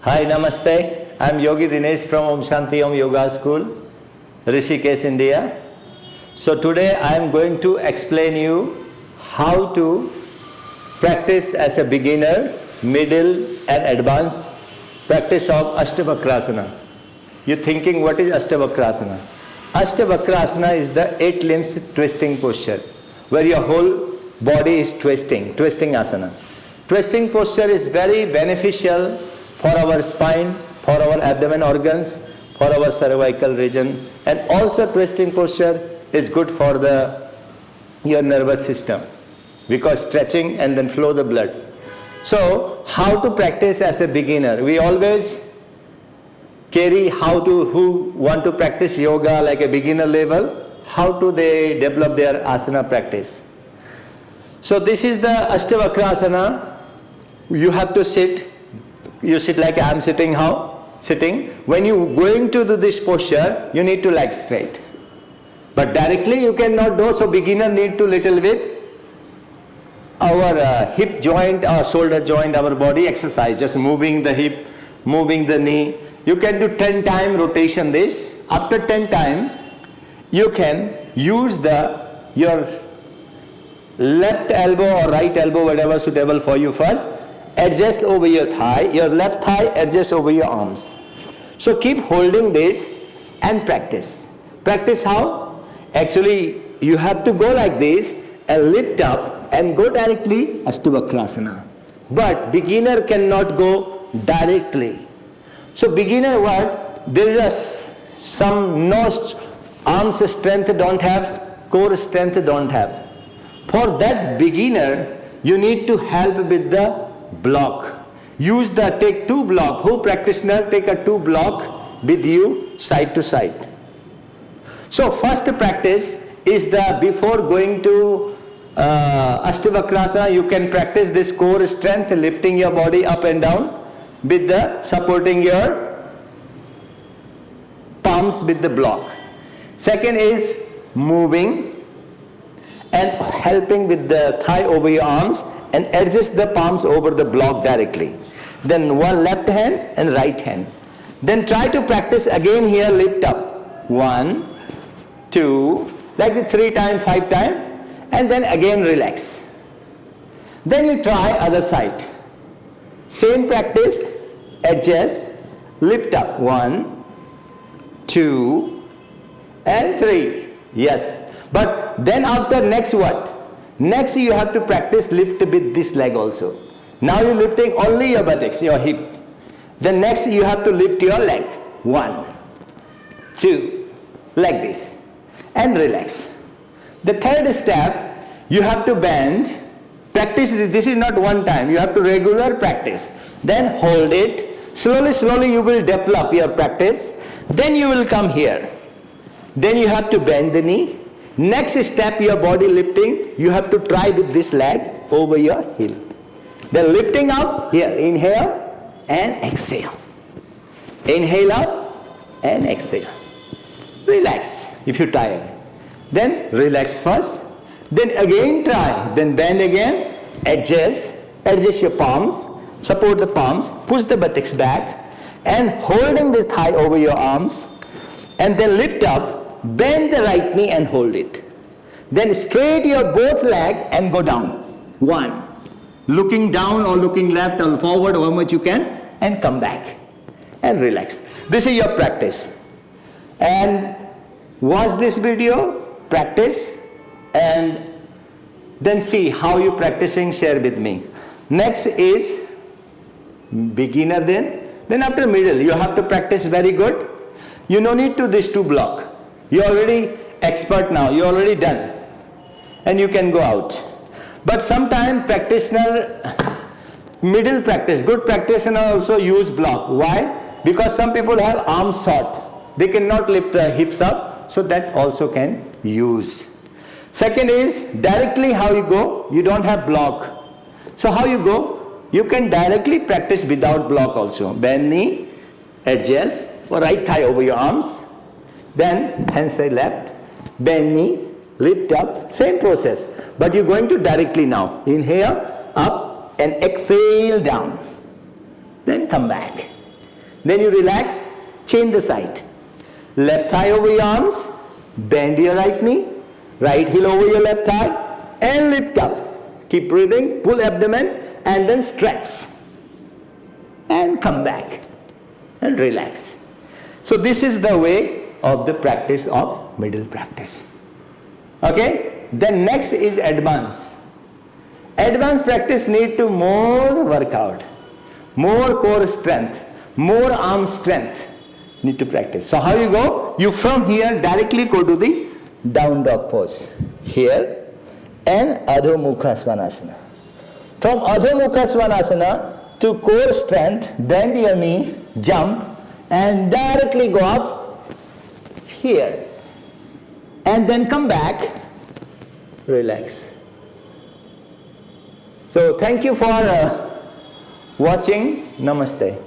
Hi, Namaste. I'm Yogi Dinesh from Shanti Om Yoga School, Rishikesh, India. So today I'm going to explain you how to practice as a beginner, middle and advanced practice of Astavakrasana. You're thinking, what is Astavakrasana? Astavakrasana is the 8 limbs twisting posture, where your whole body is twisting asana. Twisting posture is very beneficial for our spine, for our abdomen organs, for our cervical region, and also twisting posture is good for your nervous system, because stretching and then flow the blood. So how to practice as a beginner? We always carry who want to practice yoga like a beginner level, how do they develop their asana practice? So this is the Astavakrasana. You have to sit. You sit like I am sitting. How? Sitting. When you going to do this posture, you need to leg straight. But directly you cannot do. So beginner need to little bit our hip joint, our shoulder joint, our body exercise. Just moving the hip, moving the knee. You can do 10 times rotation this. After 10 times, you can use your left elbow or right elbow, whatever suitable for you first. Adjust over your thigh, your left thigh adjust over your arms. So keep holding this and practice. Practice how? Actually, you have to go like this and lift up and go directly Astavakrasana. But beginner cannot go directly. So beginner what? There is some arms strength don't have, core strength don't have. For that beginner, you need to help with the block. Take 2 block. Who practitioner take a 2 block with you side to side. So first practice is before going to Astavakrasana, you can practice this core strength, lifting your body up and down with supporting your palms with the block. Second is moving and helping with the thigh over your arms and adjust the palms over the block directly. Then one left hand and right hand. Then try to practice again here, lift up. 1, 2, like 3 times, 5 times, and then again relax. Then you try other side. Same practice, adjust, lift up. 1, 2, and 3. Yes. But then after next what? Next you have to practice lift with this leg also. Now you're lifting only your buttocks, your hip. Then next you have to lift your leg. 1, 2, like this. And relax. The third step, you have to bend. Practice this is not one time. You have to regular practice. Then hold it. Slowly you will develop your practice. Then you will come here. Then you have to bend the knee. Next step, your body lifting, you have to try with this leg over your heel. Then lifting up, here, inhale and exhale. Inhale up and exhale. Relax if you're tired. Then relax first. Then again try. Then bend again. Adjust your palms. Support the palms. Push the buttocks back. And holding the thigh over your arms. And then lift up. Bend the right knee and hold it. Then straight your both leg and go down. 1. Looking down or looking left or forward how much you can, and come back. And relax. This is your practice. And watch this video, practice, and then see how you practicing, share with me. Next is beginner then after middle. You have to practice very good. You no need to this 2 block. You're already expert now. You're already done. And you can go out. But sometimes practitioner, middle practice, good practitioner also use block. Why? Because some people have arms short. They cannot lift the hips up. So that also can use. Second is directly how you go. You don't have block. So how you go? You can directly practice without block also. Bend knee, adjust, or right thigh over your arms. Then hand side left, bend knee, lift up, same process. But you're going to directly now. Inhale, up, and exhale down. Then come back. Then you relax, change the side. Left thigh over your arms, bend your right knee, right heel over your left thigh, and lift up. Keep breathing, pull abdomen, and then stretch. And come back, and relax. So this is the way of the practice of middle practice. Okay? Then next is advanced. Advanced practice need to more workout, more core strength, more arm strength need to practice. So how you go? You from here directly go to the down dog pose. Here and Adho Mukha Svanasana. From Adho Mukha Svanasana to core strength, bend your knee, jump and directly go up here. And then come back, relax. So thank you for watching. Namaste.